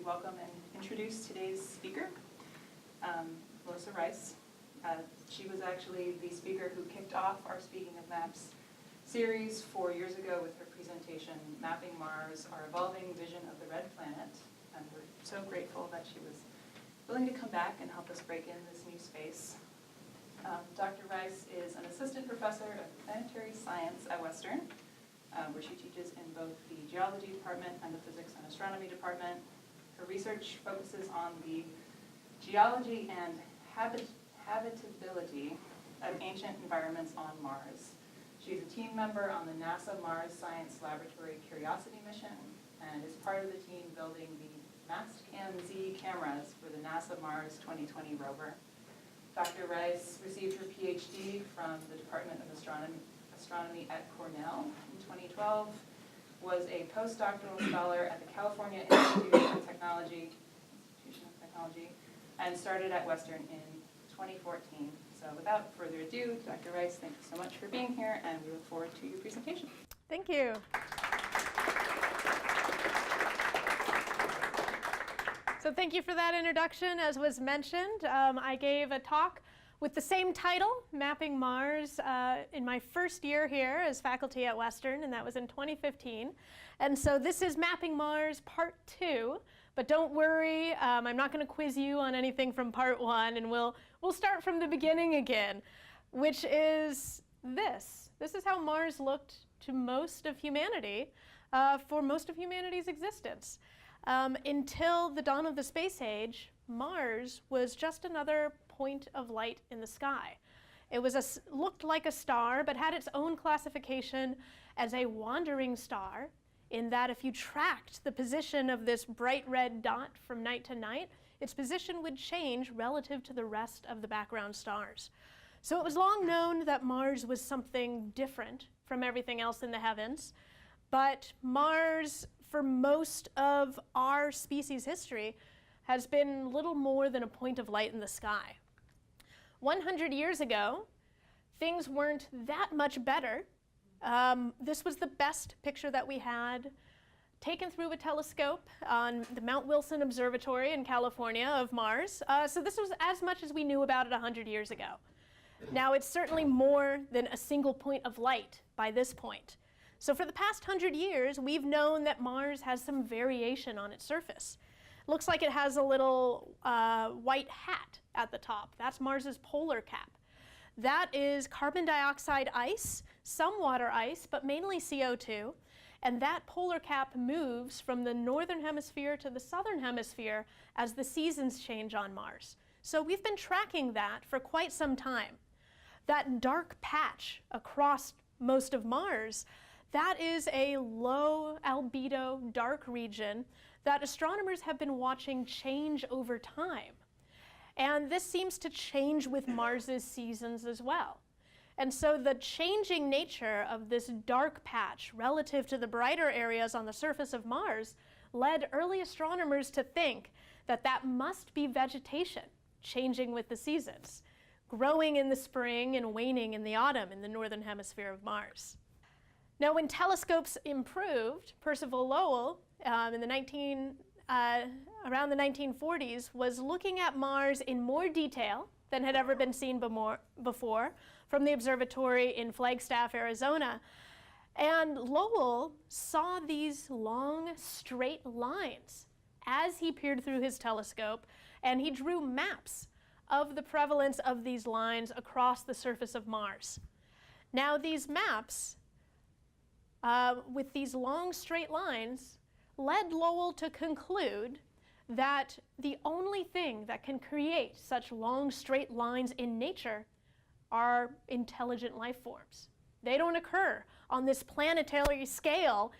welcome and introduce today's speaker, Professor Rice. She was actually the speaker who kicked off our Speaking of Maps series 4 years ago with her presentation, Mapping Mars, Our Evolving Vision of the Red Planet. And we're so grateful that she was willing to come back and help us break in this new space. Dr. Rice is an assistant professor of planetary science at Western, where she teaches in both the geology department and the physics and astronomy department. Her research focuses on the geology and habitability of ancient environments on Mars. She's a team member on the NASA Mars Science Laboratory Curiosity mission and is part of the team building the Mastcam-Z cameras for the NASA Mars 2020 rover. Dr. Rice received her PhD from the Department of Astronomy at Cornell in 2012, was a postdoctoral scholar at the California Institute of Technology, and started at Western in 2014. So without further ado, Dr. Rice, thank you so much for being here, and we look forward to your presentation. Thank you. So thank you for that introduction. As was mentioned, I gave a talk with the same title, Mapping Mars, in my first year here as faculty at Western, and that was in 2015. And so this is Mapping Mars Part 2, but don't worry, I'm not going to quiz you on anything from Part 1, and we'll start from the beginning again, which is this. This is how Mars looked to most of humanity for most of humanity's existence. Until the dawn of the space age, Mars was just another point of light in the sky. It was looked like a star, but had its own classification as a wandering star, in that if you tracked the position of this bright red dot from night to night, its position would change relative to the rest of the background stars. So it was long known that Mars was something different from everything else in the heavens, but Mars, for most of our species' history, has been little more than a point of light in the sky. 100 years ago, things weren't that much better. This was the best picture that we had, taken through a telescope on the Mount Wilson Observatory in California of Mars. So this was as much as we knew about it 100 years ago. Now, it's certainly more than a single point of light by this point. So for the past 100 years, we've known that Mars has some variation on its surface. Looks like it has a little white hat at the top. That's Mars's polar cap. That is carbon dioxide ice, some water ice, but mainly CO2. And that polar cap moves from the northern hemisphere to the southern hemisphere as the seasons change on Mars. So we've been tracking that for quite some time. That dark patch across most of Mars, that is a low albedo dark region that astronomers have been watching change over time. And this seems to change with Mars's seasons as well. And so the changing nature of this dark patch relative to the brighter areas on the surface of Mars led early astronomers to think that that must be vegetation changing with the seasons, growing in the spring and waning in the autumn in the northern hemisphere of Mars. Now, when telescopes improved, Percival Lowell around the 1940s was looking at Mars in more detail than had ever been seen before from the observatory in Flagstaff, Arizona. And Lowell saw these long, straight lines as he peered through his telescope, and he drew maps of the prevalence of these lines across the surface of Mars. Now, these maps with these long straight lines led Lowell to conclude that the only thing that can create such long straight lines in nature are intelligent life forms. They don't occur on this planetary scale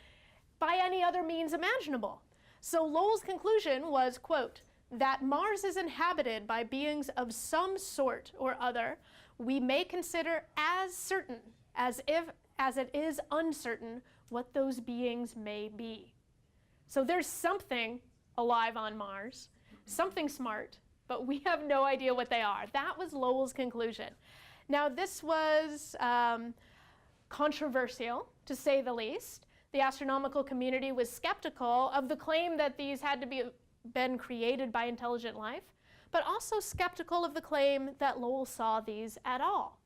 by any other means imaginable. So Lowell's conclusion was, quote, that Mars is inhabited by beings of some sort or other we may consider as certain as it is uncertain what those beings may be. So there's something alive on Mars, something smart, but we have no idea what they are. That was Lowell's conclusion. Now, this was controversial, to say the least. The astronomical community was skeptical of the claim that these had to been created by intelligent life, but also skeptical of the claim that Lowell saw these at all.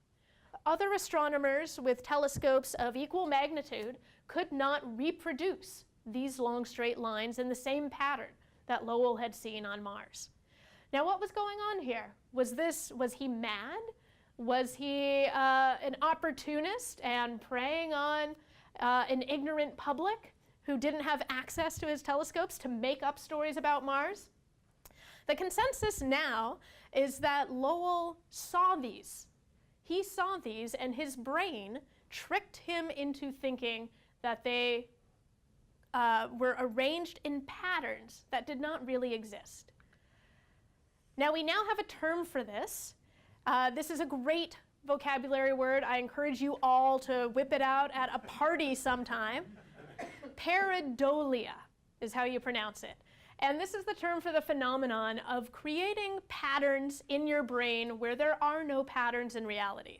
Other astronomers with telescopes of equal magnitude could not reproduce these long straight lines in the same pattern that Lowell had seen on Mars. Now, what was going on here? Was he mad? Was he an opportunist and preying on an ignorant public who didn't have access to his telescopes to make up stories about Mars? The consensus now is that Lowell saw these. He saw these, and his brain tricked him into thinking that they were arranged in patterns that did not really exist. Now, we now have a term for this. This is a great vocabulary word. I encourage you all to whip it out at a party sometime. Pareidolia is how you pronounce it. And this is the term for the phenomenon of creating patterns in your brain where there are no patterns in reality.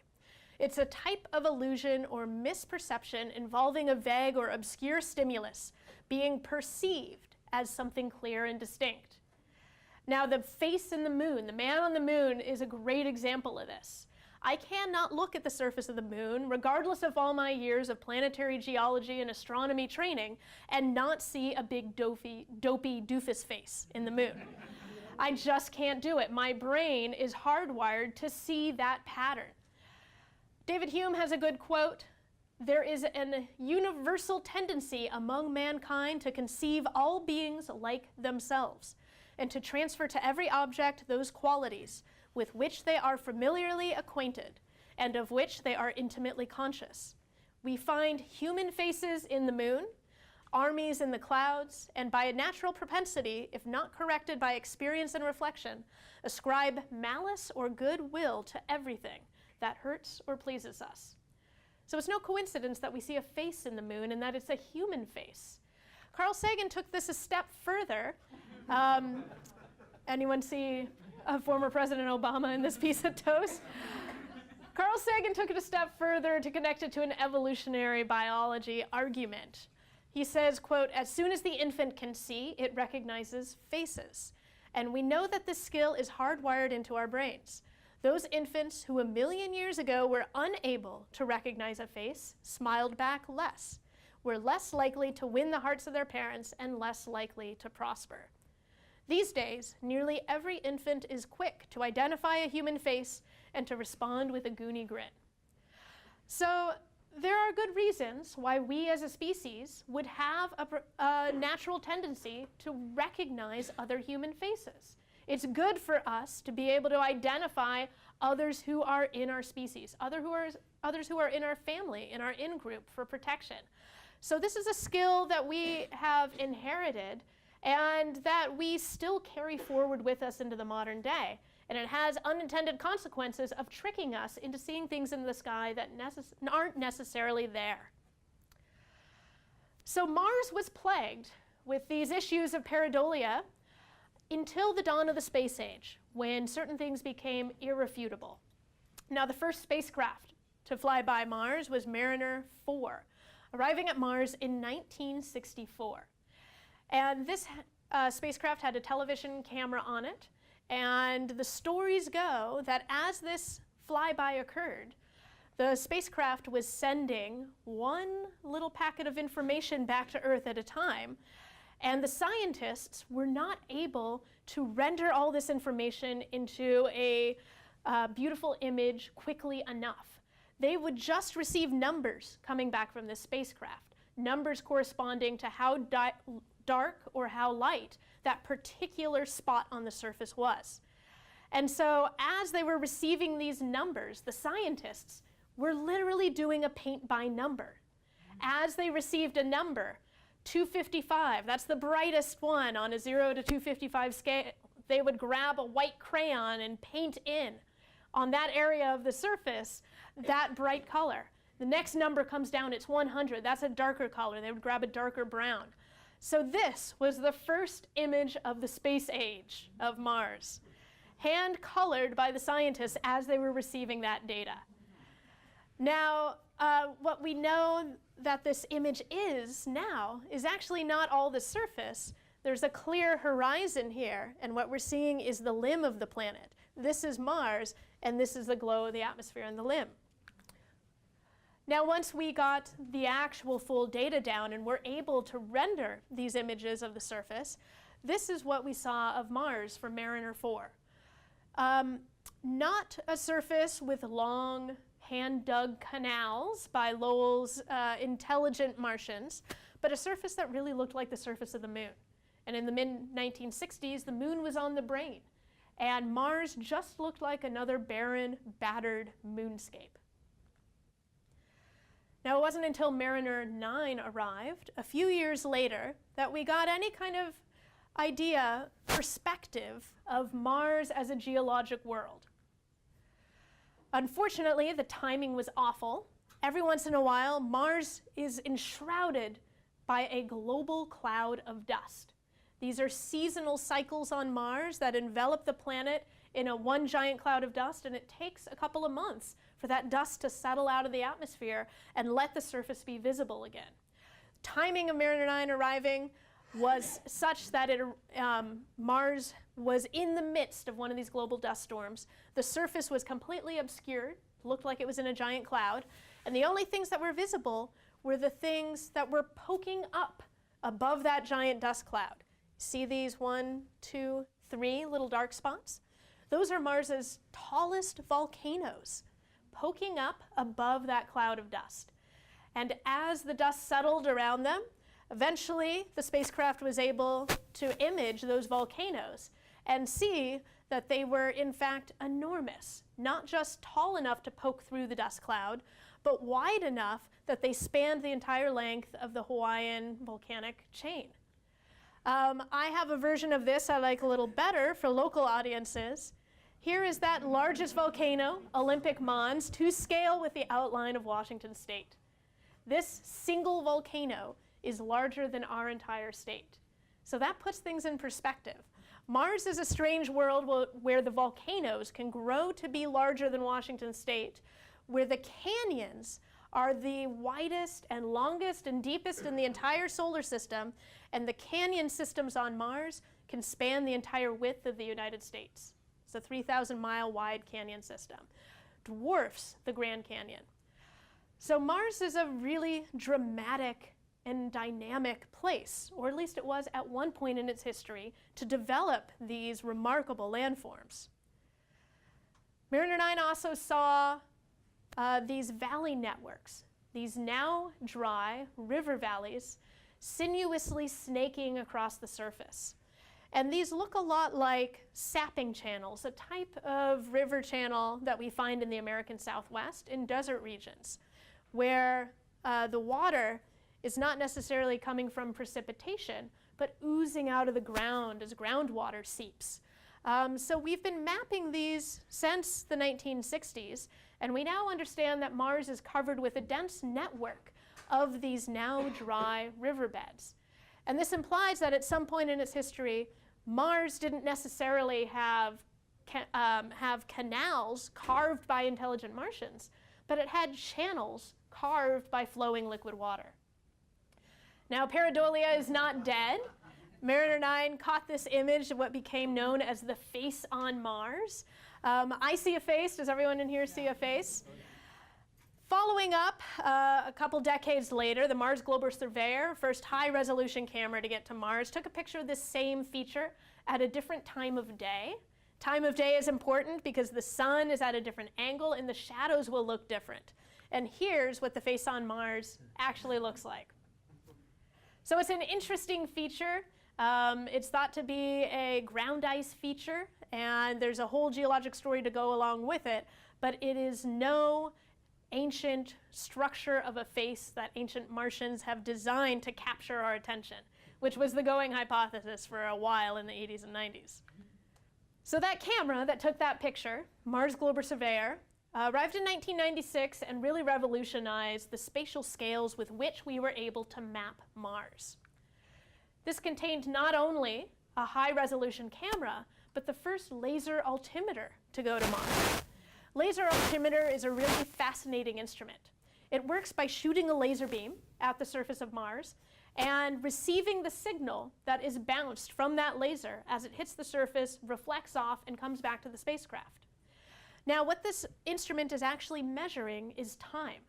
It's a type of illusion or misperception involving a vague or obscure stimulus being perceived as something clear and distinct. Now, the face in the moon, the man on the moon, is a great example of this. I cannot look at the surface of the moon, regardless of all my years of planetary geology and astronomy training, and not see a big dopey doofus face in the moon. I just can't do it. My brain is hardwired to see that pattern. David Hume has a good quote: "There is an universal tendency among mankind to conceive all beings like themselves, and to transfer to every object those qualities with which they are familiarly acquainted, and of which they are intimately conscious. We find human faces in the moon, armies in the clouds, and by a natural propensity, if not corrected by experience and reflection, ascribe malice or goodwill to everything that hurts or pleases us." So it's no coincidence that we see a face in the moon and that it's a human face. Carl Sagan took this a step further. Anyone see former President Obama in this piece of toast? Carl Sagan took it a step further to connect it to an evolutionary biology argument. He says, quote, "As soon as the infant can see, it recognizes faces. And we know that this skill is hardwired into our brains. Those infants who 1,000,000 years ago were unable to recognize a face smiled back less, were less likely to win the hearts of their parents, and less likely to prosper. These days, nearly every infant is quick to identify a human face and to respond with a goony grin." So there are good reasons why we as a species would have a natural tendency to recognize other human faces. It's good for us to be able to identify others who are in our species, others who are in our family, in our in-group for protection. So this is a skill that we have inherited and that we still carry forward with us into the modern day. And it has unintended consequences of tricking us into seeing things in the sky that aren't necessarily there. So Mars was plagued with these issues of pareidolia until the dawn of the space age, when certain things became irrefutable. Now, the first spacecraft to fly by Mars was Mariner 4, arriving at Mars in 1964. And this spacecraft had a television camera on it, and the stories go that as this flyby occurred, the spacecraft was sending one little packet of information back to Earth at a time, and the scientists were not able to render all this information into a beautiful image quickly enough. They would just receive numbers coming back from this spacecraft, numbers corresponding to how dark or how light that particular spot on the surface was. And so as they were receiving these numbers, the scientists were literally doing a paint by number. As they received a number, 255, that's the brightest one on a 0 to 255 scale, they would grab a white crayon and paint in on that area of the surface that bright color. The next number comes down, it's 100, that's a darker color. They would grab a darker brown. So this was the first image of the space age of Mars, hand-colored by the scientists as they were receiving that data. Now, what we know that this image is now is actually not all the surface. there's a clear horizon here, and what we're seeing is the limb of the planet. This is Mars, and this is the glow of the atmosphere and the limb. Now, once we got the actual full data down and were able to render these images of the surface, this is what we saw of Mars for Mariner 4. Not a surface with long, hand-dug canals by Lowell's intelligent Martians, but a surface that really looked like the surface of the moon. And in the mid-1960s, the moon was on the brain, and Mars just looked like another barren, battered moonscape. Now, it wasn't until Mariner 9 arrived, a few years later, that we got any kind of idea, perspective of Mars as a geologic world. Unfortunately, the timing was awful. Every once in a while, Mars is enshrouded by a global cloud of dust. These are seasonal cycles on Mars that envelop the planet in one giant cloud of dust, and it takes a couple of months for that dust to settle out of the atmosphere and let the surface be visible again. Timing of Mariner 9 arriving was such that Mars was in the midst of one of these global dust storms. The surface was completely obscured, looked like it was in a giant cloud, and the only things that were visible were the things that were poking up above that giant dust cloud. See these 1, 2, 3 little dark spots? Those are Mars's tallest volcanoes, poking up above that cloud of dust. And as the dust settled around them, eventually the spacecraft was able to image those volcanoes and see that they were in fact enormous, not just tall enough to poke through the dust cloud, but wide enough that they spanned the entire length of the Hawaiian volcanic chain. I have a version of this I like a little better for local audiences. Here is that largest volcano, Olympic Mons, to scale with the outline of Washington State. This single volcano is larger than our entire state. So that puts things in perspective. Mars is a strange world where the volcanoes can grow to be larger than Washington State, where the canyons are the widest and longest and deepest in the entire solar system, and the canyon systems on Mars can span the entire width of the United States. It's a 3,000-mile wide canyon system. Dwarfs the Grand Canyon. So Mars is a really dramatic and dynamic place, or at least it was at one point in its history, to develop these remarkable landforms. Mariner 9 also saw these valley networks, these now dry river valleys, sinuously snaking across the surface. And these look a lot like sapping channels, a type of river channel that we find in the American Southwest in desert regions, where the water is not necessarily coming from precipitation, but oozing out of the ground as groundwater seeps. So we've been mapping these since the 1960s, and we now understand that Mars is covered with a dense network of these now dry riverbeds. And this implies that at some point in its history, Mars didn't necessarily have canals carved by intelligent Martians, but it had channels carved by flowing liquid water. Now, Pareidolia is not dead. Mariner 9 caught this image of what became known as the face on Mars. I see a face. Does everyone in here see a face? Following up, a couple decades later, the Mars Global Surveyor, first high-resolution camera to get to Mars, took a picture of this same feature at a different time of day. Time of day is important because the sun is at a different angle and the shadows will look different. And here's what the face on Mars actually looks like. So it's an interesting feature. It's thought to be a ground ice feature, and there's a whole geologic story to go along with it, but it is no ancient structure of a face that ancient Martians have designed to capture our attention, which was the going hypothesis for a while in the 80s and 90s. So that camera that took that picture, Mars Global Surveyor, arrived in 1996 and really revolutionized the spatial scales with which we were able to map Mars. This contained not only a high-resolution camera, but the first laser altimeter to go to Mars. Laser altimeter is a really fascinating instrument. It works by shooting a laser beam at the surface of Mars, and receiving the signal that is bounced from that laser as it hits the surface, reflects off, and comes back to the spacecraft. Now, what this instrument is actually measuring is time.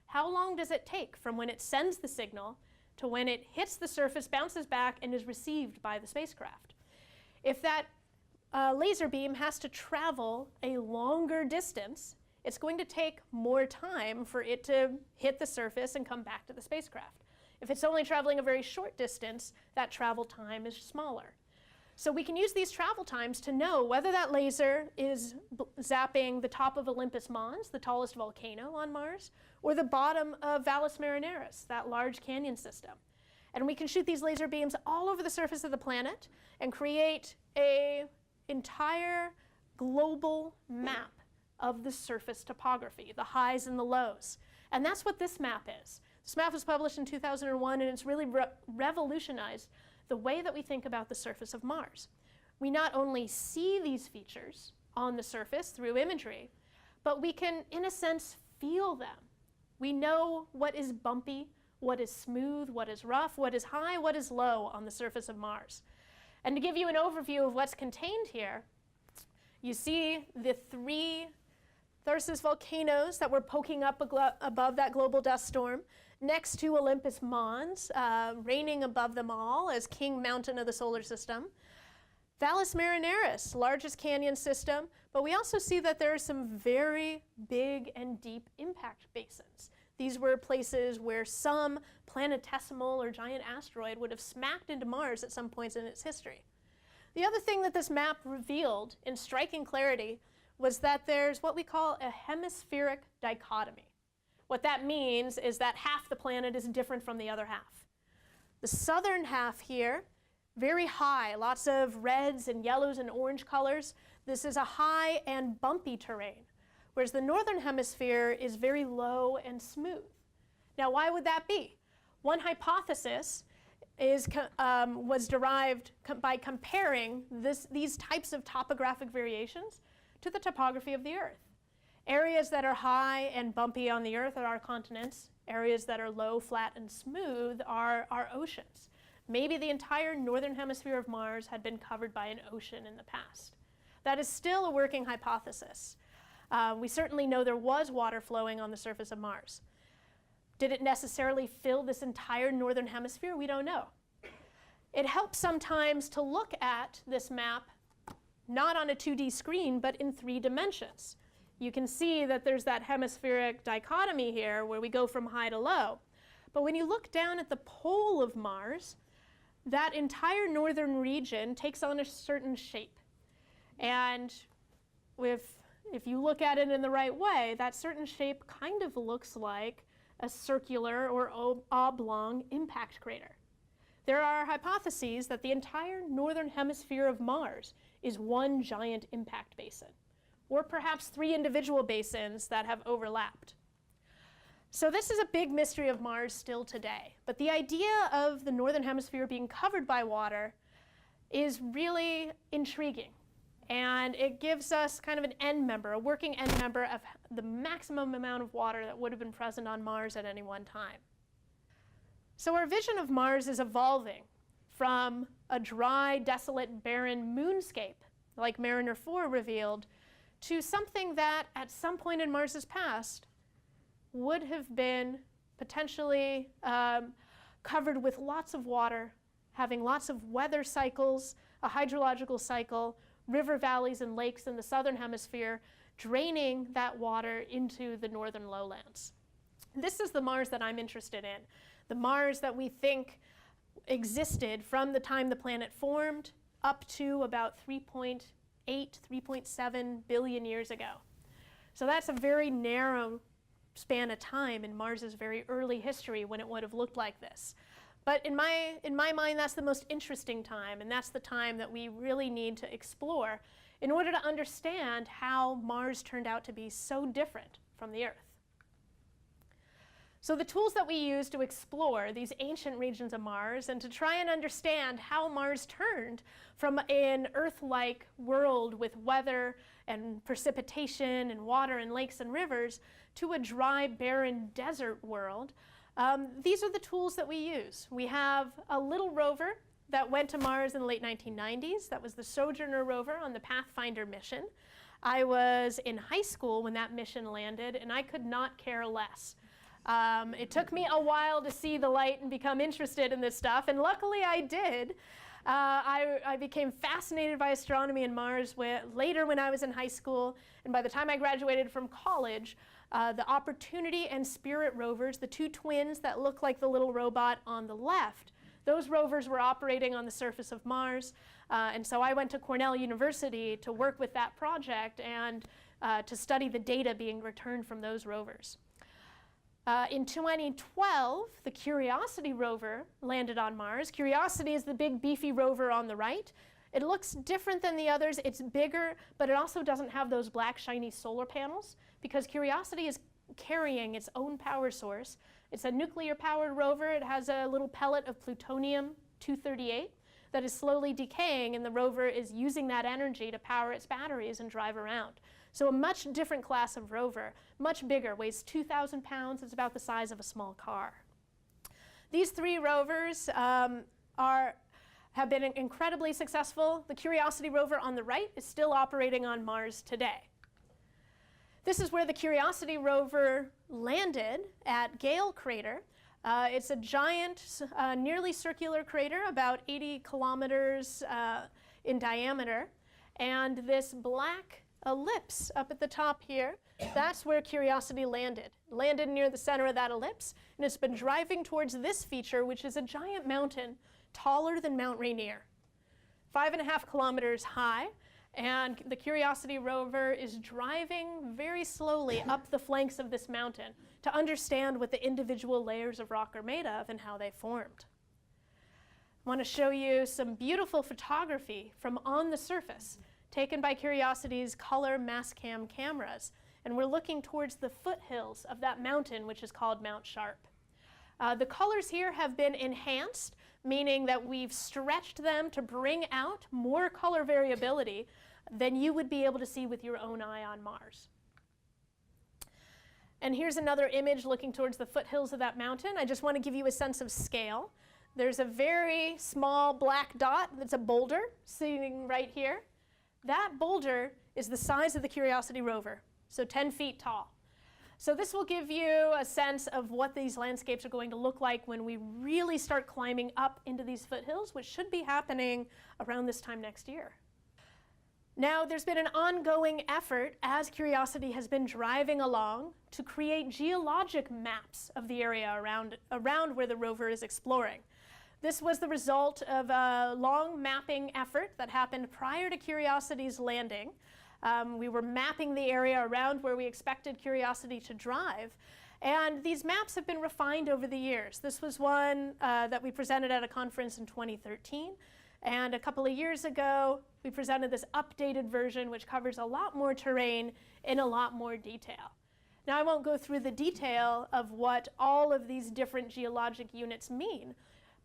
How long does it take from when it sends the signal to when it hits the surface, bounces back, and is received by the spacecraft? If that laser beam has to travel a longer distance, it's going to take more time for it to hit the surface and come back to the spacecraft. If it's only traveling a very short distance, that travel time is smaller. So we can use these travel times to know whether that laser is zapping the top of Olympus Mons, the tallest volcano on Mars, or the bottom of Valles Marineris, that large canyon system. And we can shoot these laser beams all over the surface of the planet and create an entire global map of the surface topography, the highs and the lows. And that's what this map is. This map was published in 2001, and it's really revolutionized the way that we think about the surface of Mars. We not only see these features on the surface through imagery, but we can, in a sense, feel them. We know what is bumpy, what is smooth, what is rough, what is high, what is low on the surface of Mars. And to give you an overview of what's contained here, you see the three Tharsis volcanoes that were poking up above that global dust storm, next to Olympus Mons, reigning above them all as king mountain of the solar system. Valles Marineris, largest canyon system, but we also see that there are some very big and deep impact basins. These were places where some planetesimal or giant asteroid would have smacked into Mars at some points in its history. The other thing that this map revealed in striking clarity was that there's what we call a hemispheric dichotomy. What that means is that half the planet is different from the other half. The southern half here, very high, lots of reds and yellows and orange colors. This is a high and bumpy terrain, whereas the northern hemisphere is very low and smooth. Now, why would that be? One hypothesis was derived by comparing these types of topographic variations to the topography of the Earth. Areas that are high and bumpy on the Earth are our continents. Areas that are low, flat, and smooth are our oceans. Maybe the entire northern hemisphere of Mars had been covered by an ocean in the past. That is still a working hypothesis. We certainly know there was water flowing on the surface of Mars. Did it necessarily fill this entire northern hemisphere? We don't know. It helps sometimes to look at this map not on a 2D screen, but in 3 dimensions. You can see that there's that hemispheric dichotomy here where we go from high to low. But when you look down at the pole of Mars, that entire northern region takes on a certain shape. And if you look at it in the right way, that certain shape kind of looks like a circular or oblong impact crater. There are hypotheses that the entire northern hemisphere of Mars is one giant impact basin, or perhaps 3 individual basins that have overlapped. So this is a big mystery of Mars still today. But the idea of the northern hemisphere being covered by water is really intriguing. And it gives us kind of an end member, a working end member of the maximum amount of water that would have been present on Mars at any one time. So our vision of Mars is evolving from a dry, desolate, barren moonscape, like Mariner 4 revealed, to something that at some point in Mars's past would have been potentially covered with lots of water, having lots of weather cycles, a hydrological cycle, river valleys and lakes in the southern hemisphere, draining that water into the northern lowlands. This is the Mars that I'm interested in, the Mars that we think existed from the time the planet formed up to about 3.8, 3.7 billion years ago. So that's a very narrow span of time in Mars's very early history when it would have looked like this. But in my mind, that's the most interesting time, and that's the time that we really need to explore in order to understand how Mars turned out to be so different from the Earth. So the tools that we use to explore these ancient regions of Mars and to try and understand how Mars turned from an Earth-like world with weather and precipitation and water and lakes and rivers to a dry, barren desert world These are the tools that we use. We have a little rover that went to Mars in the late 1990s. That was the Sojourner rover on the Pathfinder mission. I was in high school when that mission landed, and I could not care less. It took me a while to see the light and become interested in this stuff, and luckily I did. I became fascinated by astronomy and Mars later when I was in high school, and by the time I graduated from college, the Opportunity and Spirit rovers, the two twins that look like the little robot on the left, those rovers were operating on the surface of Mars, and so I went to Cornell University to work with that project and to study the data being returned from those rovers. In 2012, the Curiosity rover landed on Mars. Curiosity is the big beefy rover on the right. It looks different than the others. It's bigger, but it also doesn't have those black shiny solar panels because Curiosity is carrying its own power source. It's a nuclear-powered rover. It has a little pellet of plutonium-238 that is slowly decaying, and the rover is using that energy to power its batteries and drive around. So a much different class of rover, much bigger, weighs 2,000 pounds. It's about the size of a small car. These three rovers have been incredibly successful. The Curiosity rover on the right is still operating on Mars today. This is where the Curiosity rover landed at Gale Crater. It's a giant, nearly circular crater, about 80 kilometers in diameter. And this black ellipse up at the top here, that's where Curiosity landed. Landed near the center of that ellipse, and it's been driving towards this feature, which is a giant mountain taller than Mount Rainier, 5.5 kilometers high, and the Curiosity rover is driving very slowly up the flanks of this mountain to understand what the individual layers of rock are made of and how they formed. I want to show you some beautiful photography from on the surface taken by Curiosity's color mass cam cameras, and we're looking towards the foothills of that mountain, which is called Mount Sharp. The colors here have been enhanced, meaning that we've stretched them to bring out more color variability than you would be able to see with your own eye on Mars. And here's another image looking towards the foothills of that mountain. I just want to give you a sense of scale. There's a very small black dot that's a boulder sitting right here. That boulder is the size of the Curiosity rover, so 10 feet tall. So this will give you a sense of what these landscapes are going to look like when we really start climbing up into these foothills, which should be happening around this time next year. Now, there's been an ongoing effort as Curiosity has been driving along to create geologic maps of the area around where the rover is exploring. This was the result of a long mapping effort that happened prior to Curiosity's landing. We were mapping the area around where we expected Curiosity to drive, and these maps have been refined over the years. This was one that we presented at a conference in 2013, and a couple of years ago we presented this updated version which covers a lot more terrain in a lot more detail. Now, I won't go through the detail of what all of these different geologic units mean,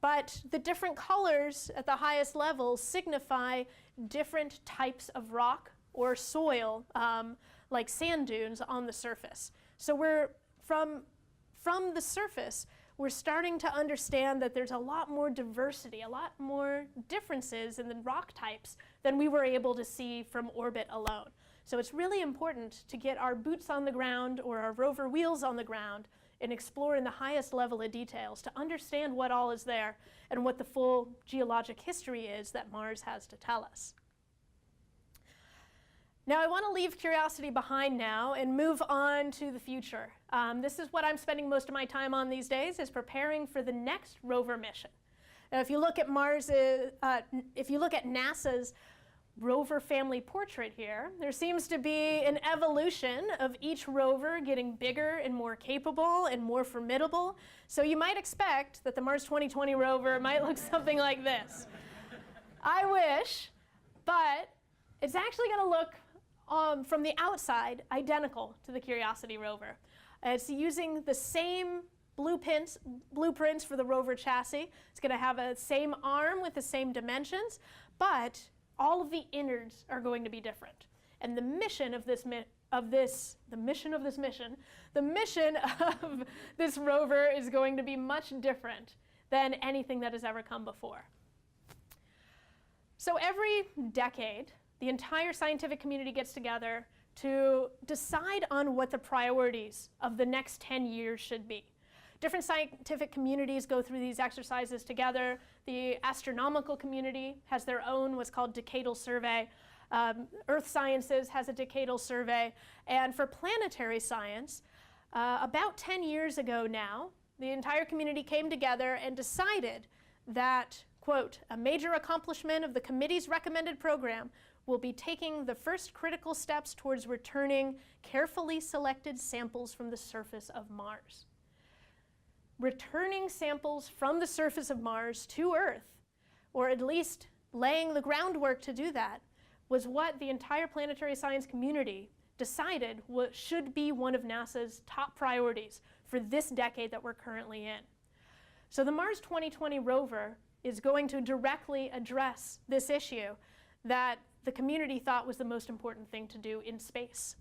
but the different colors at the highest levels signify different types of rock or soil, like sand dunes on the surface. So we're from the surface, we're starting to understand that there's a lot more diversity, a lot more differences in the rock types than we were able to see from orbit alone. So it's really important to get our boots on the ground or our rover wheels on the ground and explore in the highest level of details to understand what all is there and what the full geologic history is that Mars has to tell us. Now, I want to leave Curiosity behind now and move on to the future. This is what I'm spending most of my time on these days, is preparing for the next rover mission. Now, if you look at NASA's rover family portrait here, there seems to be an evolution of each rover getting bigger and more capable and more formidable. So you might expect that the Mars 2020 rover might look something like this. I wish, but it's actually going to look from the outside identical to the Curiosity rover. It's using the same blueprints for the rover chassis. It's going to have a same arm with the same dimensions, but all of the innards are going to be different. And the mission of this of this, the mission of this rover is going to be much different than anything that has ever come before. So every decade, the entire scientific community gets together to decide on what the priorities of the next 10 years should be. Different scientific communities go through these exercises together. The astronomical community has their own what's called decadal survey. Earth Sciences has a decadal survey. And for planetary science, about 10 years ago now, the entire community came together and decided that, quote, a major accomplishment of the committee's recommended program will be taking the first critical steps towards returning carefully selected samples from the surface of Mars. Returning samples from the surface of Mars to Earth, or at least laying the groundwork to do that, was what the entire planetary science community decided should be one of NASA's top priorities for this decade that we're currently in. So the Mars 2020 rover is going to directly address this issue that the community thought was the most important thing to do in space.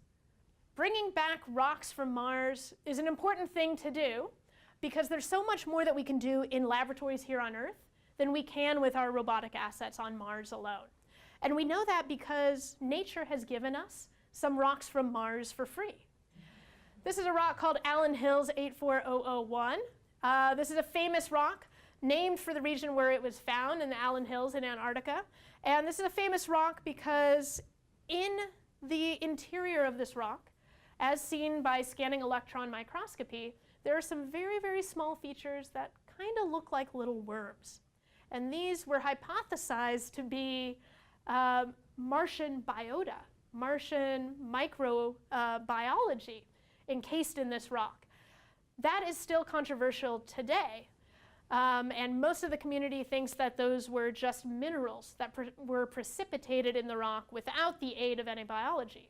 Bringing back rocks from Mars is an important thing to do because there's so much more that we can do in laboratories here on Earth than we can with our robotic assets on Mars alone. And we know that because nature has given us some rocks from Mars for free. This is a rock called Allen Hills 84001. This is a famous rock named for the region where it was found in the Allen Hills in Antarctica. And this is a famous rock because in the interior of this rock, as seen by scanning electron microscopy, there are some very, very small features that kind of look like little worms. And these were hypothesized to be Martian biota, Martian microbiology encased in this rock. That is still controversial today. And most of the community thinks that those were just minerals that were precipitated in the rock without the aid of any biology.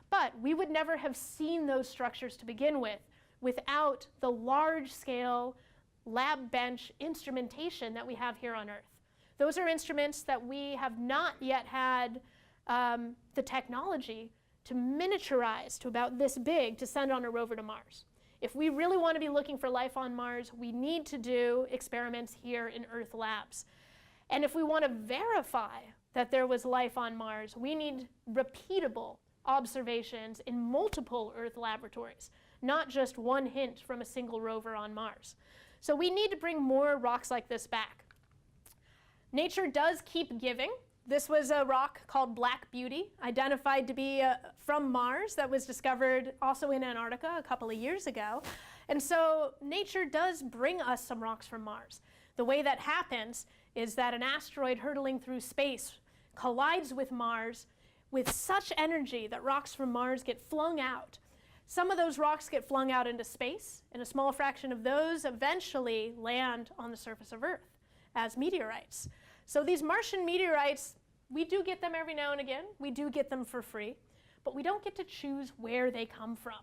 But we would never have seen those structures to begin with without the large-scale lab bench instrumentation that we have here on Earth. Those are instruments that we have not yet had the technology to miniaturize to about this big to send on a rover to Mars. If we really want to be looking for life on Mars, we need to do experiments here in Earth labs. And if we want to verify that there was life on Mars, we need repeatable observations in multiple Earth laboratories, not just one hint from a single rover on Mars. So we need to bring more rocks like this back. Nature does keep giving. This was a rock called Black Beauty, identified to be from Mars, that was discovered also in Antarctica a couple of years ago. And so nature does bring us some rocks from Mars. The way that happens is that an asteroid hurtling through space collides with Mars with such energy that rocks from Mars get flung out. Some of those rocks get flung out into space, and a small fraction of those eventually land on the surface of Earth as meteorites. So these Martian meteorites, we do get them every now and again. We do get them for free, but we don't get to choose where they come from.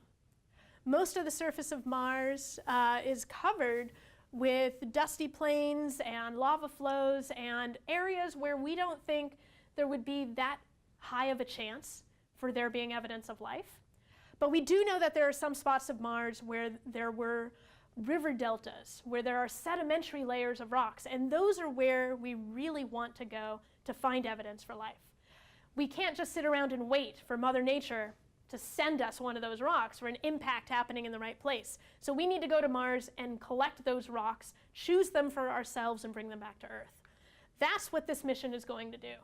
Most of the surface of Mars is covered with dusty plains and lava flows and areas where we don't think there would be that high of a chance for there being evidence of life. But we do know that there are some spots of Mars where there were river deltas, where there are sedimentary layers of rocks, and those are where we really want to go to find evidence for life. We can't just sit around and wait for Mother Nature to send us one of those rocks or an impact happening in the right place. So we need to go to Mars and collect those rocks, choose them for ourselves, and bring them back to Earth. That's what this mission is going to do.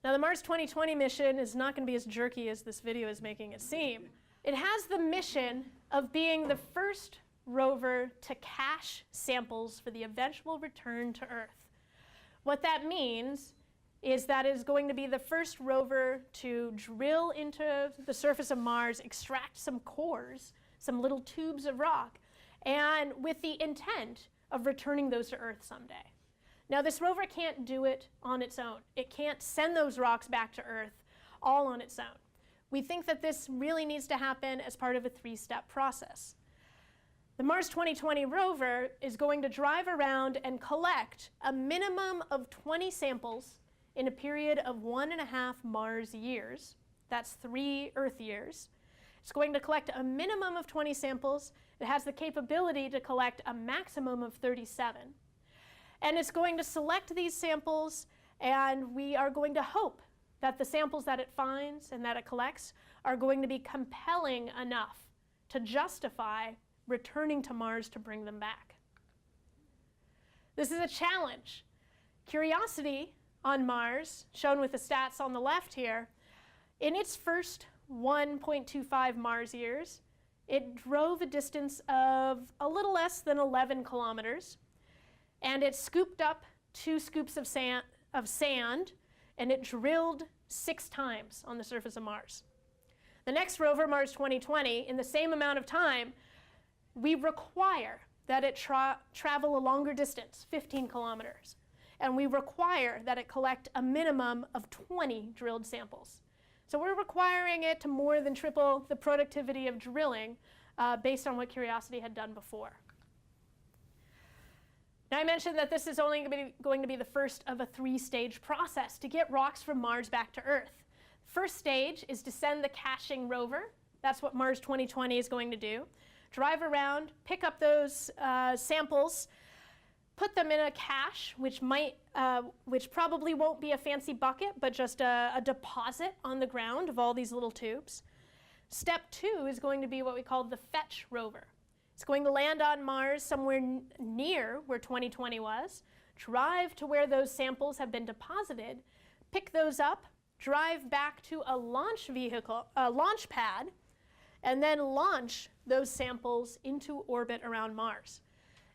Now, the Mars 2020 mission is not going to be as jerky as this video is making it seem. It has the mission of being the first rover to cache samples for the eventual return to Earth. What that means is that it is going to be the first rover to drill into the surface of Mars, extract some cores, some little tubes of rock, and with the intent of returning those to Earth someday. Now, this rover can't do it on its own. It can't send those rocks back to Earth all on its own. We think that this really needs to happen as part of a three-step process. The Mars 2020 rover is going to drive around and collect a minimum of 20 samples in a period of 1.5 Mars years. That's 3 Earth years. It's going to collect a minimum of 20 samples. It has the capability to collect a maximum of 37. And it's going to select these samples, and we are going to hope that the samples that it finds and that it collects are going to be compelling enough to justify returning to Mars to bring them back. This is a challenge. Curiosity on Mars, shown with the stats on the left here, in its first 1.25 Mars years, it drove a distance of a little less than 11 kilometers, and it scooped up 2 scoops of sand, and it drilled 6 times on the surface of Mars. The next rover, Mars 2020, in the same amount of time, we require that it travel a longer distance, 15 kilometers, and we require that it collect a minimum of 20 drilled samples. So we're requiring it to more than triple the productivity of drilling based on what Curiosity had done before. Now, I mentioned that this is only going to be the first of a 3-stage process to get rocks from Mars back to Earth. First stage is to send the caching rover. That's what Mars 2020 is going to do. Drive around, pick up those samples, put them in a cache, which probably won't be a fancy bucket, but just a deposit on the ground of all these little tubes. Step 2 is going to be what we call the Fetch Rover. It's going to land on Mars somewhere near where 2020 was, drive to where those samples have been deposited, pick those up, drive back to a launch pad, and then launch those samples into orbit around Mars.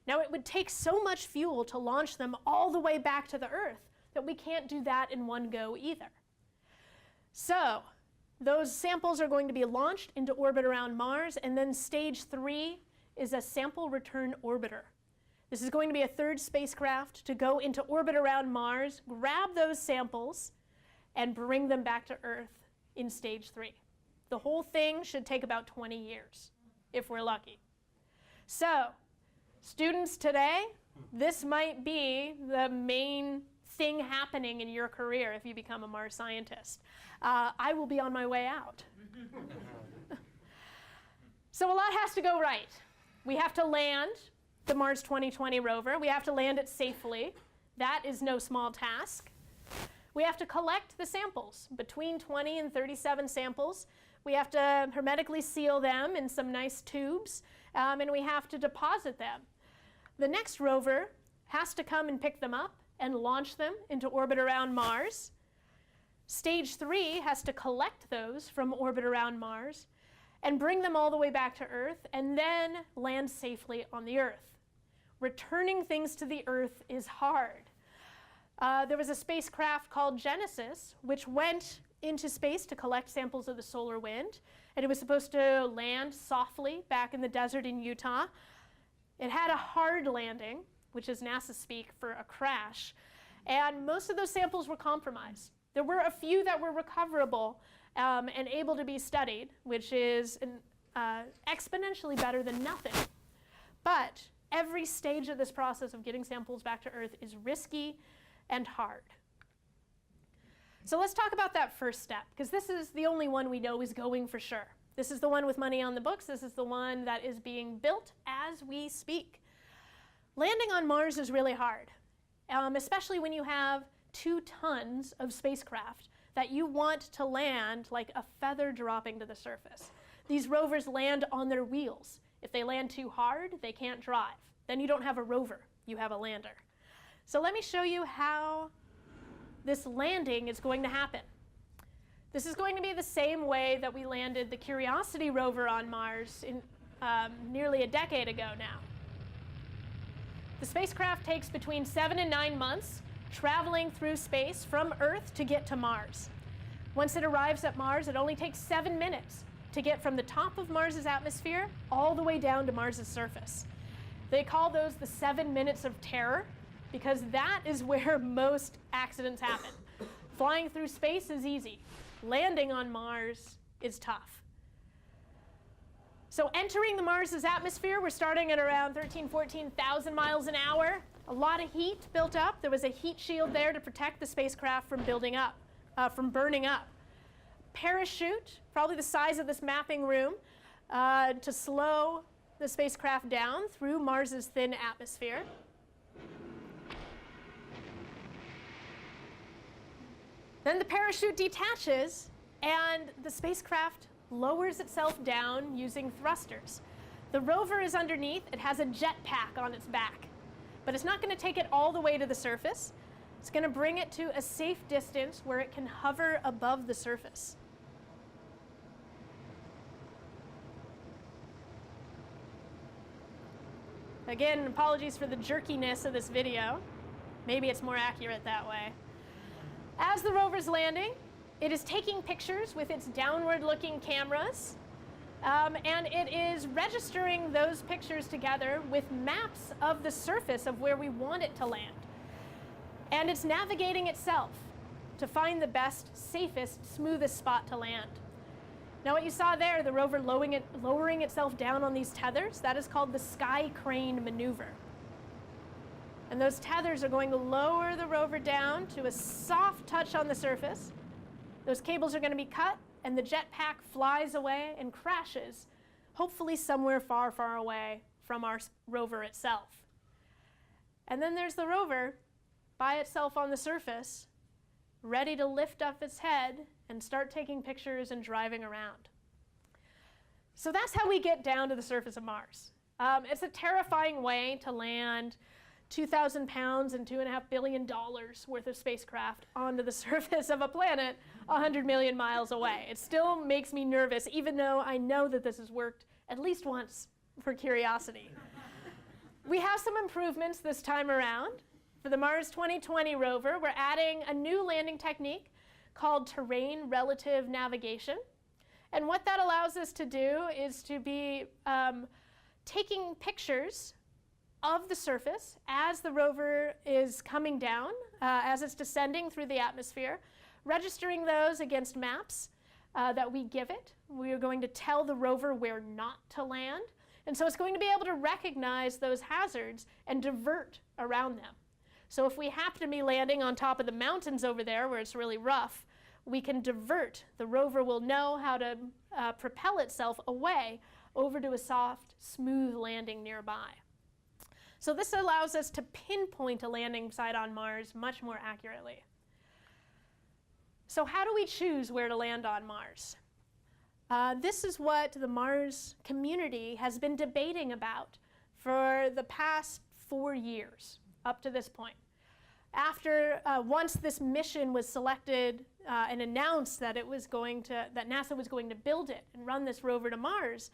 Now, it would take so much fuel to launch them all the way back to the Earth that we can't do that in one go either. So those samples are going to be launched into orbit around Mars, and then stage 3 is a sample return orbiter. This is going to be a 3rd spacecraft to go into orbit around Mars, grab those samples, and bring them back to Earth in stage 3. The whole thing should take about 20 years, if we're lucky. So, students today, this might be the main thing happening in your career if you become a Mars scientist. I will be on my way out. So a lot has to go right. We have to land the Mars 2020 rover. We have to land it safely. That is no small task. We have to collect the samples, between 20 and 37 samples. We have to hermetically seal them in some nice tubes, and we have to deposit them. The next rover has to come and pick them up and launch them into orbit around Mars. Stage 3 has to collect those from orbit around Mars and bring them all the way back to Earth, and then land safely on the Earth. Returning things to the Earth is hard. There was a spacecraft called Genesis, which went into space to collect samples of the solar wind, and it was supposed to land softly back in the desert in Utah. It had a hard landing, which is NASA speak for a crash, and most of those samples were compromised. There were a few that were recoverable and able to be studied, which is exponentially better than nothing. But every stage of this process of getting samples back to Earth is risky and hard. So let's talk about that first step, because this is the only one we know is going for sure. This is the one with money on the books. This is the one that is being built as we speak. Landing on Mars is really hard, especially when you have 2 tons of spacecraft that you want to land like a feather dropping to the surface. These rovers land on their wheels. If they land too hard, they can't drive. Then you don't have a rover, you have a lander. So let me show you how this landing is going to happen. This is going to be the same way that we landed the Curiosity rover on Mars in nearly a decade ago now. The spacecraft takes between 7 and 9 months traveling through space from Earth to get to Mars. Once it arrives at Mars, it only takes 7 minutes to get from the top of Mars's atmosphere all the way down to Mars's surface. They call those the 7 minutes of terror, because that is where most accidents happen. Flying through space is easy. Landing on Mars is tough. So entering the Mars's atmosphere, we're starting at around 14,000 miles an hour. A lot of heat built up. There was a heat shield there to protect the spacecraft from burning up. parachute, probably the size of this mapping room, to slow the spacecraft down through Mars's thin atmosphere. Then the parachute detaches, and the spacecraft lowers itself down using thrusters. The rover is underneath. It has a jetpack on its back. But it's not going to take it all the way to the surface. It's going to bring it to a safe distance where it can hover above the surface. Again, apologies for the jerkiness of this video. Maybe it's more accurate that way. As the rover's landing, it is taking pictures with its downward-looking cameras, and it is registering those pictures together with maps of the surface of where we want it to land. And it's navigating itself to find the best, safest, smoothest spot to land. Now what you saw there, the rover lowering itself down on these tethers, that is called the sky crane maneuver. And those tethers are going to lower the rover down to a soft touch on the surface. Those cables are going to be cut, and the jetpack flies away and crashes, hopefully somewhere far, far away from our rover itself. And then there's the rover by itself on the surface, ready to lift up its head and start taking pictures and driving around. So that's how we get down to the surface of Mars. It's a terrifying way to land 2,000 pounds and $2.5 billion worth of spacecraft onto the surface of a planet 100 million miles away. It still makes me nervous, even though I know that this has worked at least once for Curiosity. We have some improvements this time around. For the Mars 2020 rover, we're adding a new landing technique called terrain relative navigation. And what that allows us to do is to be taking pictures of the surface as the rover is coming down, as it's descending through the atmosphere, registering those against maps that we give it. We are going to tell the rover where not to land. And so it's going to be able to recognize those hazards and divert around them. So if we happen to be landing on top of the mountains over there where it's really rough, we can divert. The rover will know how to propel itself away over to a soft, smooth landing nearby. So this allows us to pinpoint a landing site on Mars much more accurately. So how do we choose where to land on Mars? This is what the Mars community has been debating about for the past 4 years, up to this point. After, once this mission was selected and announced that that NASA was going to build it and run this rover to Mars,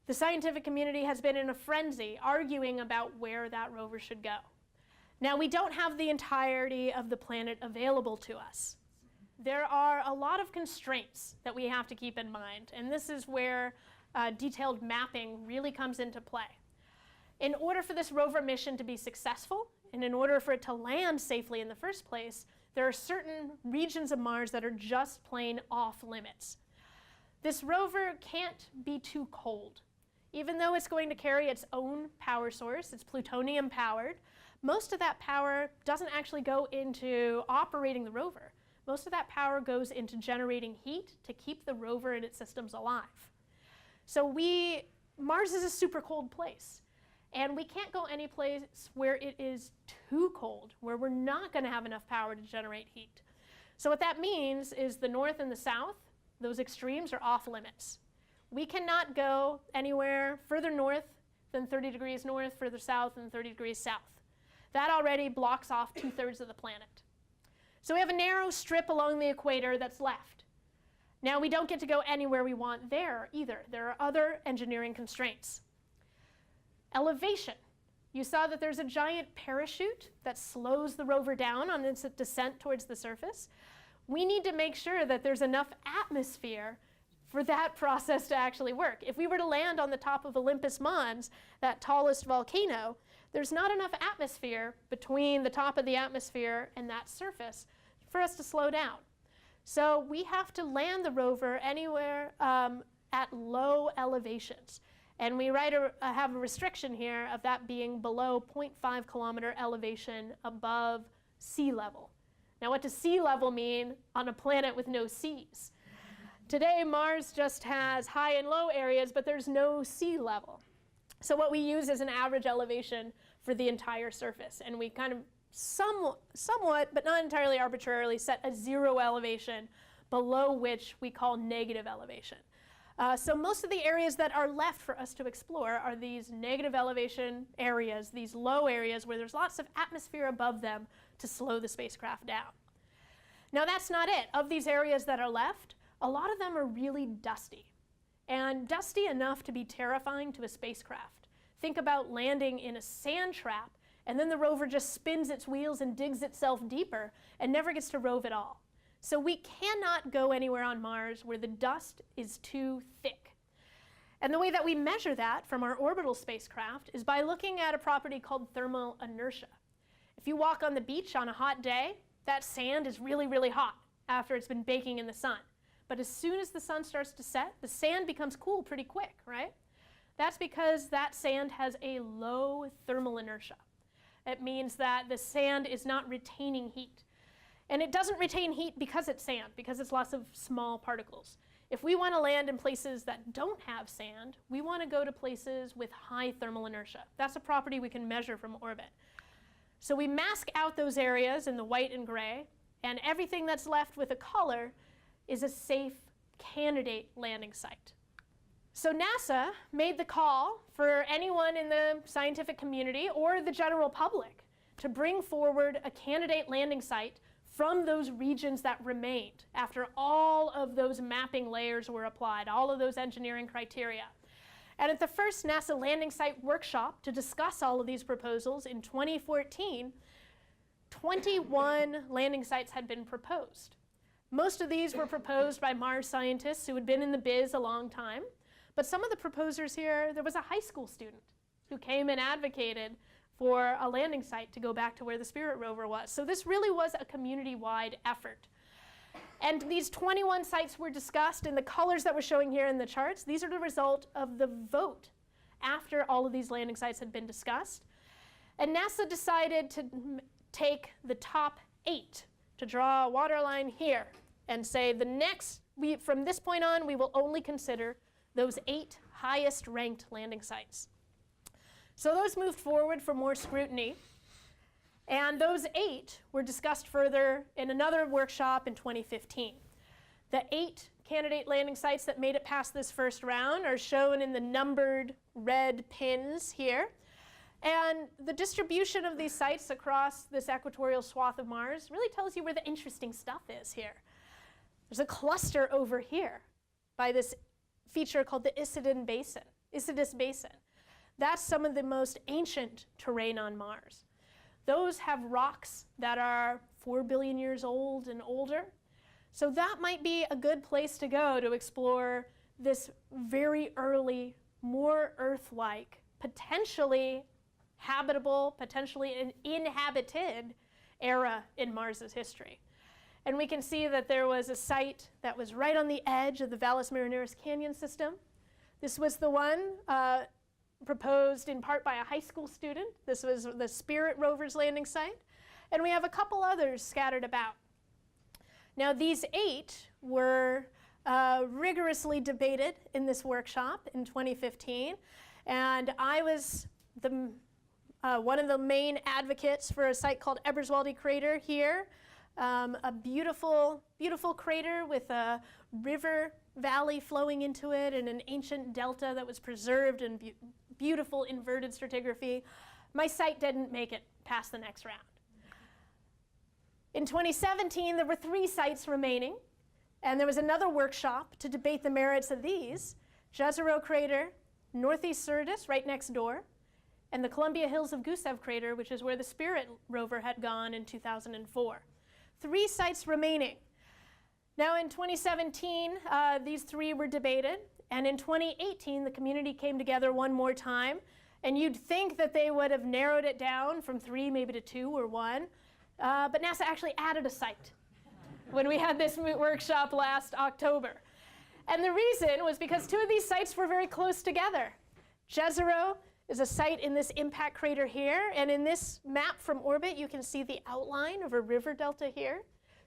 the scientific community has been in a frenzy arguing about where that rover should go. Now, we don't have the entirety of the planet available to us. There are a lot of constraints that we have to keep in mind, and this is where detailed mapping really comes into play. In order for this rover mission to be successful, and in order for it to land safely in the first place, there are certain regions of Mars that are just plain off limits. This rover can't be too cold. Even though it's going to carry its own power source, it's plutonium powered, most of that power doesn't actually go into operating the rover. Most of that power goes into generating heat to keep the rover and its systems alive. So Mars is a super cold place. And we can't go any place where it is too cold, where we're not going to have enough power to generate heat. So what that means is the north and the south, those extremes are off limits. We cannot go anywhere further north than 30 degrees north, further south than 30 degrees south. That already blocks off 2/3 of the planet. So we have a narrow strip along the equator that's left. Now we don't get to go anywhere we want there either. There are other engineering constraints. Elevation. You saw that there's a giant parachute that slows the rover down on its descent towards the surface. We need to make sure that there's enough atmosphere for that process to actually work. If we were to land on the top of Olympus Mons, that tallest volcano, there's not enough atmosphere between the top of the atmosphere and that surface for us to slow down. So we have to land the rover anywhere at low elevations. And we have a restriction here of that being below 0.5 kilometer elevation above sea level. Now, what does sea level mean on a planet with no seas? Today, Mars just has high and low areas, but there's no sea level. So what we use is an average elevation for the entire surface. And we kind of somewhat, but not entirely arbitrarily, set a 0 elevation below which we call negative elevation. So most of the areas that are left for us to explore are these negative elevation areas, these low areas where there's lots of atmosphere above them to slow the spacecraft down. Now that's not it. Of these areas that are left, a lot of them are really dusty, and dusty enough to be terrifying to a spacecraft. Think about landing in a sand trap, and then the rover just spins its wheels and digs itself deeper and never gets to rove at all. So we cannot go anywhere on Mars where the dust is too thick. And the way that we measure that from our orbital spacecraft is by looking at a property called thermal inertia. If you walk on the beach on a hot day, that sand is really, really hot after it's been baking in the sun. But as soon as the sun starts to set, the sand becomes cool pretty quick, right? That's because that sand has a low thermal inertia. It means that the sand is not retaining heat. And it doesn't retain heat because it's sand, because it's lots of small particles. If we want to land in places that don't have sand, we want to go to places with high thermal inertia. That's a property we can measure from orbit. So we mask out those areas in the white and gray, and everything that's left with a color is a safe candidate landing site. So NASA made the call for anyone in the scientific community or the general public to bring forward a candidate landing site from those regions that remained after all of those mapping layers were applied, all of those engineering criteria. And at the first NASA landing site workshop to discuss all of these proposals in 2014, 21 landing sites had been proposed. Most of these were proposed by Mars scientists who had been in the biz a long time. But some of the proposers here, there was a high school student who came and advocated for a landing site to go back to where the Spirit rover was. So this really was a community-wide effort. And these 21 sites were discussed, and the colors that we're showing here in the charts, these are the result of the vote after all of these landing sites had been discussed. And NASA decided to take the top 8, to draw a waterline here and say from this point on, we will only consider those 8 highest ranked landing sites. So those moved forward for more scrutiny, and those 8 were discussed further in another workshop in 2015. The 8 candidate landing sites that made it past this first round are shown in the numbered red pins here. And the distribution of these sites across this equatorial swath of Mars really tells you where the interesting stuff is here. There's a cluster over here by this feature called the Isidis Basin. That's some of the most ancient terrain on Mars. Those have rocks that are 4 billion years old and older. So that might be a good place to go to explore this very early, more Earth-like, potentially habitable, potentially an inhabited era in Mars's history. And we can see that there was a site that was right on the edge of the Valles Marineris Canyon system. This was the one proposed in part by a high school student. This was the Spirit rover's landing site. And we have a couple others scattered about. Now these 8 were rigorously debated in this workshop in 2015. And I was one of the main advocates for a site called Eberswalde Crater here. A beautiful, beautiful crater with a river valley flowing into it and an ancient delta that was preserved in beautiful inverted stratigraphy. My site didn't make it past the next round. In 2017, there were 3 sites remaining, and there was another workshop to debate the merits of these: Jezero Crater, Northeast Syrtis, right next door, and the Columbia Hills of Gusev Crater, which is where the Spirit rover had gone in 2004. 3 sites remaining. Now in 2017, these 3 were debated, and in 2018, the community came together one more time, and you'd think that they would have narrowed it down from 3 maybe to 2 or 1, but NASA actually added a site when we had this workshop last October. And the reason was because 2 of these sites were very close together. Jezero is a site in this impact crater here, and in this map from orbit, you can see the outline of a river delta here.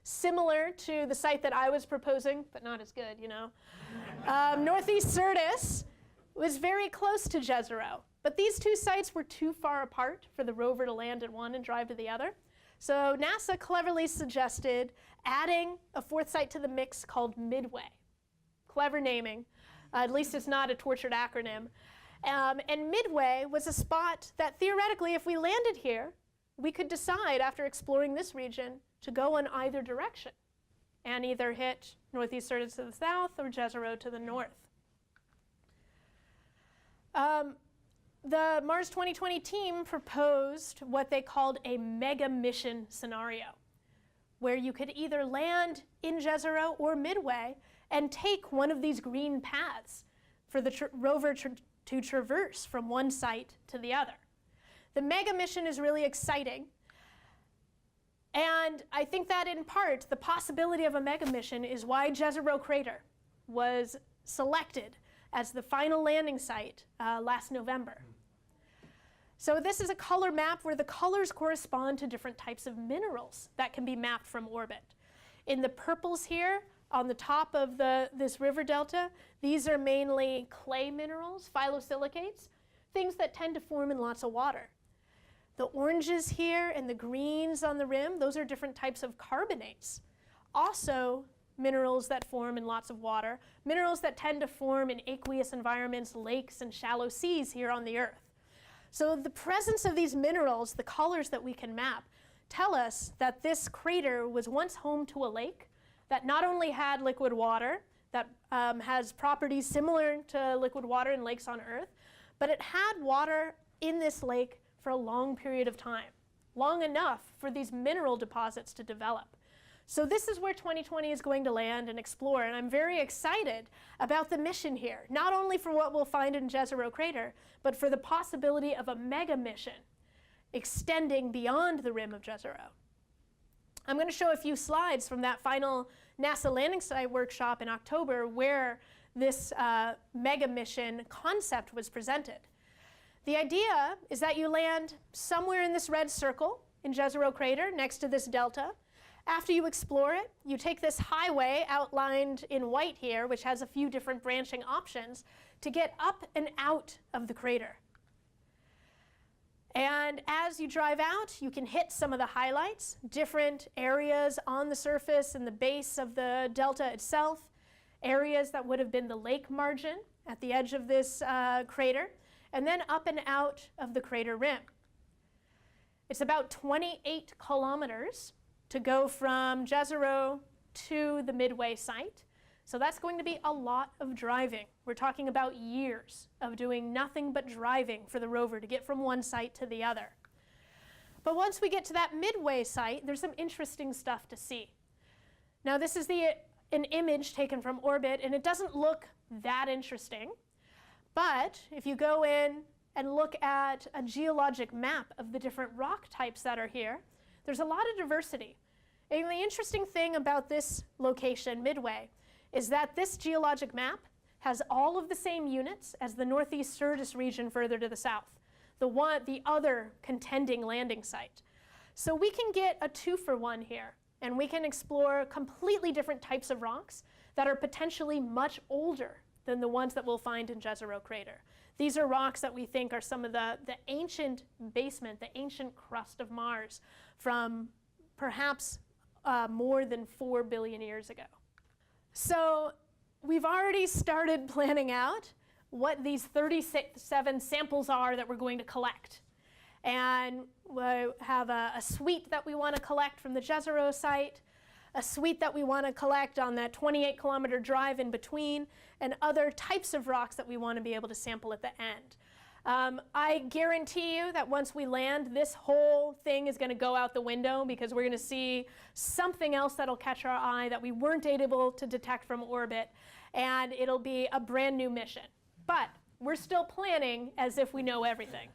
similar to the site that I was proposing, but not as good, you know. Northeast Syrtis was very close to Jezero, but these two sites were too far apart for the rover to land at one and drive to the other. So NASA cleverly suggested adding a fourth site to the mix called Midway. Clever naming. At least it's not a tortured acronym. And Midway was a spot that theoretically, if we landed here, we could decide after exploring this region to go in either direction and either hit Northeast Syrtis to the south or Jezero to the north. The Mars 2020 team proposed what they called a mega mission scenario, where you could either land in Jezero or Midway and take one of these green paths for the rover to traverse from one site to the other. The mega mission is really exciting. And I think that in part, the possibility of a mega mission is why Gale Crater was selected as the final landing site last November. So this is a color map where the colors correspond to different types of minerals that can be mapped from orbit. In the purples here, on the top of this river delta, these are mainly clay minerals, phyllosilicates, things that tend to form in lots of water. The oranges here and the greens on the rim, those are different types of carbonates. Also, minerals that form in lots of water, minerals that tend to form in aqueous environments, lakes, and shallow seas here on the Earth. So the presence of these minerals, the colors that we can map, tell us that this crater was once home to a lake that not only had liquid water, that has properties similar to liquid water in lakes on Earth, but it had water in this lake for a long period of time, long enough for these mineral deposits to develop. So this is where 2020 is going to land and explore, and I'm very excited about the mission here, not only for what we'll find in Gale Crater, but for the possibility of a mega mission extending beyond the rim of Jezero. I'm going to show a few slides from that final NASA landing site workshop in October where this mega mission concept was presented. The idea is that you land somewhere in this red circle in Gale Crater next to this delta. After you explore it, you take this highway outlined in white here, which has a few different branching options, to get up and out of the crater. And as you drive out, you can hit some of the highlights, different areas on the surface and the base of the delta itself, areas that would have been the lake margin at the edge of this crater, and then up and out of the crater rim. It's about 28 kilometers to go from Jezero to the Midway site. So that's going to be a lot of driving. We're talking about years of doing nothing but driving for the rover to get from one site to the other. But once we get to that Midway site, there's some interesting stuff to see. Now this is an image taken from orbit, and it doesn't look that interesting. But if you go in and look at a geologic map of the different rock types that are here, there's a lot of diversity. And the interesting thing about this location, Midway, is that this geologic map has all of the same units as the Northeast Syrtis region further to the south, the other contending landing site. So we can get a 2-for-1 here, and we can explore completely different types of rocks that are potentially much older than the ones that we'll find in Gale Crater. These are rocks that we think are some of the ancient basement, the ancient crust of Mars from perhaps more than 4 billion years ago. So we've already started planning out what these 37 samples are that we're going to collect. And we have a suite that we want to collect from the Jezero site, a suite that we want to collect on that 28-kilometer drive in between, and other types of rocks that we want to be able to sample at the end. I guarantee you that once we land, this whole thing is going to go out the window because we're going to see something else that'll catch our eye that we weren't able to detect from orbit, and it'll be a brand new mission. But we're still planning as if we know everything.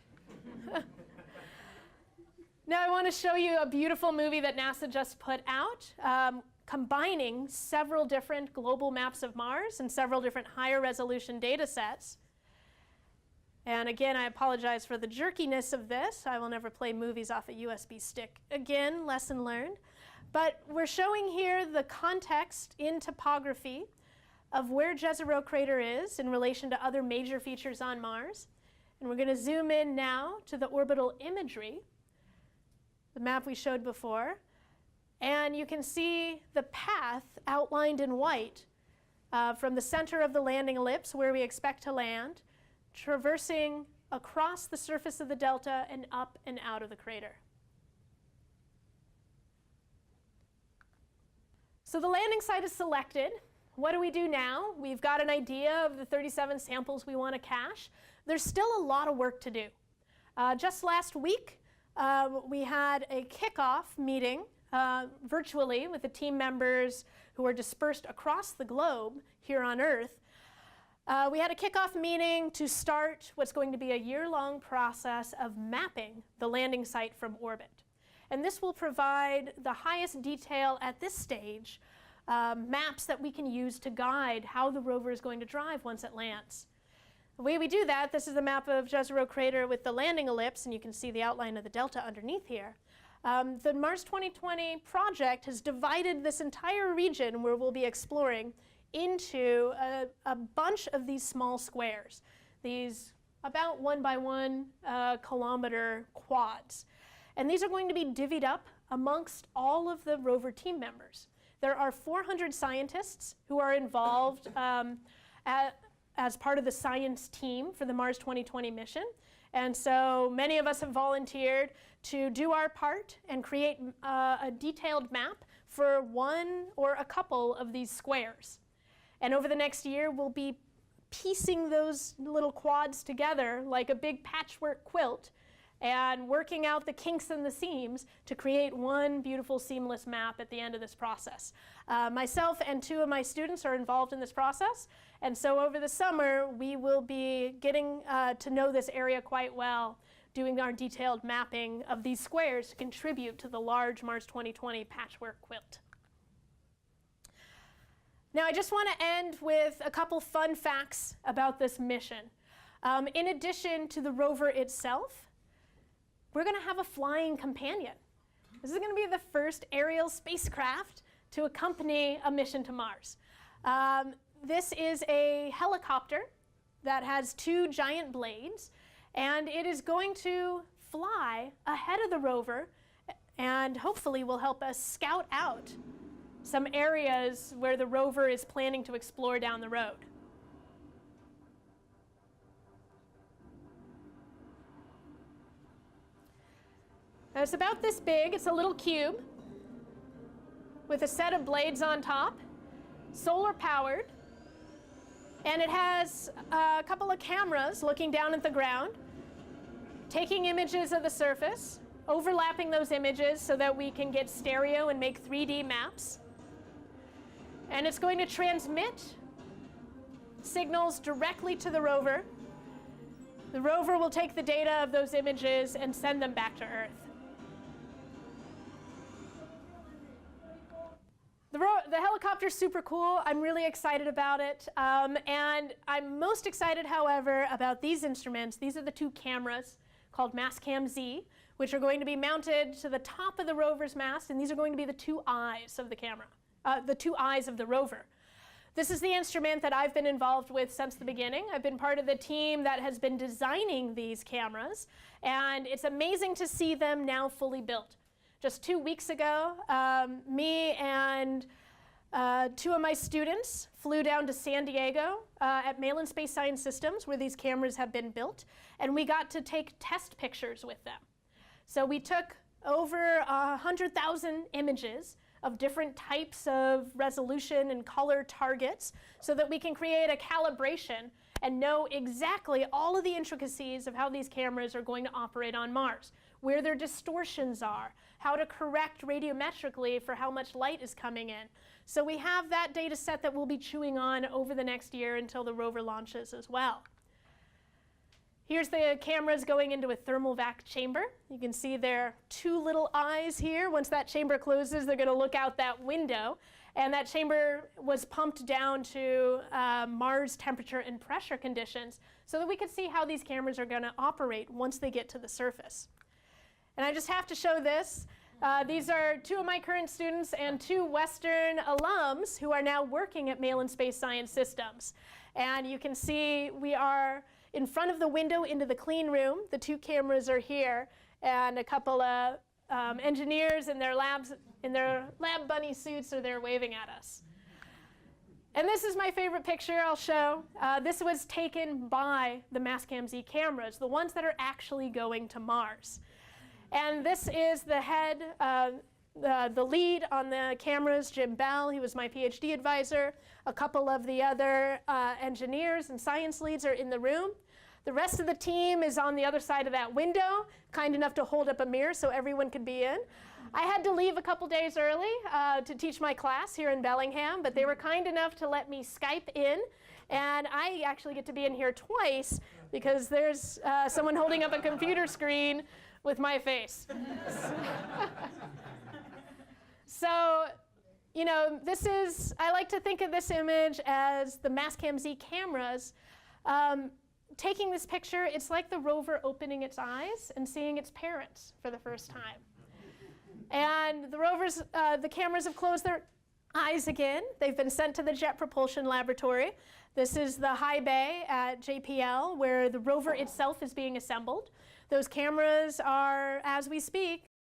Now I want to show you a beautiful movie that NASA just put out, combining several different global maps of Mars and several different higher resolution data sets. And again, I apologize for the jerkiness of this. I will never play movies off a USB stick again, lesson learned. But we're showing here the context in topography of where Gale Crater is in relation to other major features on Mars. And we're going to zoom in now to the orbital imagery, the map we showed before. And you can see the path outlined in white from the center of the landing ellipse, where we expect to land, traversing across the surface of the delta and up and out of the crater. So the landing site is selected. What do we do now? We've got an idea of the 37 samples we want to cache. There's still a lot of work to do. Just last week, we had a kickoff meeting virtually with the team members who are dispersed across the globe here on Earth. We had a kickoff meeting to start what's going to be a year-long process of mapping the landing site from orbit. And this will provide the highest detail at this stage, maps that we can use to guide how the rover is going to drive once it lands. The way we do that, this is a map of Gale Crater with the landing ellipse, and you can see the outline of the delta underneath here. The Mars 2020 project has divided this entire region where we'll be exploring into a bunch of these small squares, these about 1 by 1 kilometer quads. And these are going to be divvied up amongst all of the rover team members. There are 400 scientists who are involved as part of the science team for the Mars 2020 mission. And so many of us have volunteered to do our part and create a detailed map for one or a couple of these squares. And over the next year, we'll be piecing those little quads together like a big patchwork quilt and working out the kinks and the seams to create one beautiful seamless map at the end of this process. Myself and 2 of my students are involved in this process, and so over the summer we will be getting to know this area quite well, doing our detailed mapping of these squares to contribute to the large Mars 2020 patchwork quilt. Now I just want to end with a couple fun facts about this mission. In addition to the rover itself, we're going to have a flying companion. This is going to be the first aerial spacecraft to accompany a mission to Mars. This is a helicopter that has 2 giant blades, and it is going to fly ahead of the rover and hopefully will help us scout out some areas where the rover is planning to explore down the road. Now it's about this big. It's a little cube with a set of blades on top, solar powered, and it has a couple of cameras looking down at the ground, taking images of the surface, overlapping those images so that we can get stereo and make 3D maps. And it's going to transmit signals directly to the rover. The rover will take the data of those images and send them back to Earth. The helicopter's super cool. I'm really excited about it. And I'm most excited, however, about these instruments. These are the 2 cameras called Mastcam Z, which are going to be mounted to the top of the rover's mast, and these are going to be the 2 eyes of the camera, the 2 eyes of the rover. This is the instrument that I've been involved with since the beginning. I've been part of the team that has been designing these cameras, and it's amazing to see them now fully built. Just 2 weeks ago, me and 2 of my students flew down to San Diego at Malin Space Science Systems, where these cameras have been built, and we got to take test pictures with them. So we took over 100,000 images of different types of resolution and color targets so that we can create a calibration and know exactly all of the intricacies of how these cameras are going to operate on Mars, where their distortions are, how to correct radiometrically for how much light is coming in. So we have that data set that we'll be chewing on over the next year until the rover launches as well. Here's the cameras going into a thermal vac chamber. You can see there are 2 little eyes here. Once that chamber closes, they're going to look out that window. And that chamber was pumped down to Mars temperature and pressure conditions so that we could see how these cameras are going to operate once they get to the surface. And I just have to show this. These are 2 of my current students and 2 Western alums who are now working at Mail and Space Science Systems. And you can see we are in front of the window into the clean room. The 2 cameras are here, and a couple of engineers in their labs, in their lab bunny suits, are there waving at us. And this is my favorite picture I'll show. This was taken by the Mastcam-Z cameras, the ones that are actually going to Mars. And this is the head, the lead on the cameras, Jim Bell. He was my PhD advisor. A couple of the other engineers and science leads are in the room. The rest of the team is on the other side of that window, kind enough to hold up a mirror so everyone could be in. I had to leave a couple days early to teach my class here in Bellingham, but they were kind enough to let me Skype in. And I actually get to be in here twice because there's someone holding up a computer screen with my face. So, you know, this is, I like to think of this image as the Mastcam-Z cameras. Taking this picture, it's like the rover opening its eyes and seeing its parents for the first time. And the rovers, the cameras have closed their eyes again. They've been sent to the Jet Propulsion Laboratory. This is the high bay at JPL where the rover itself is being assembled. Those cameras are, as we speak,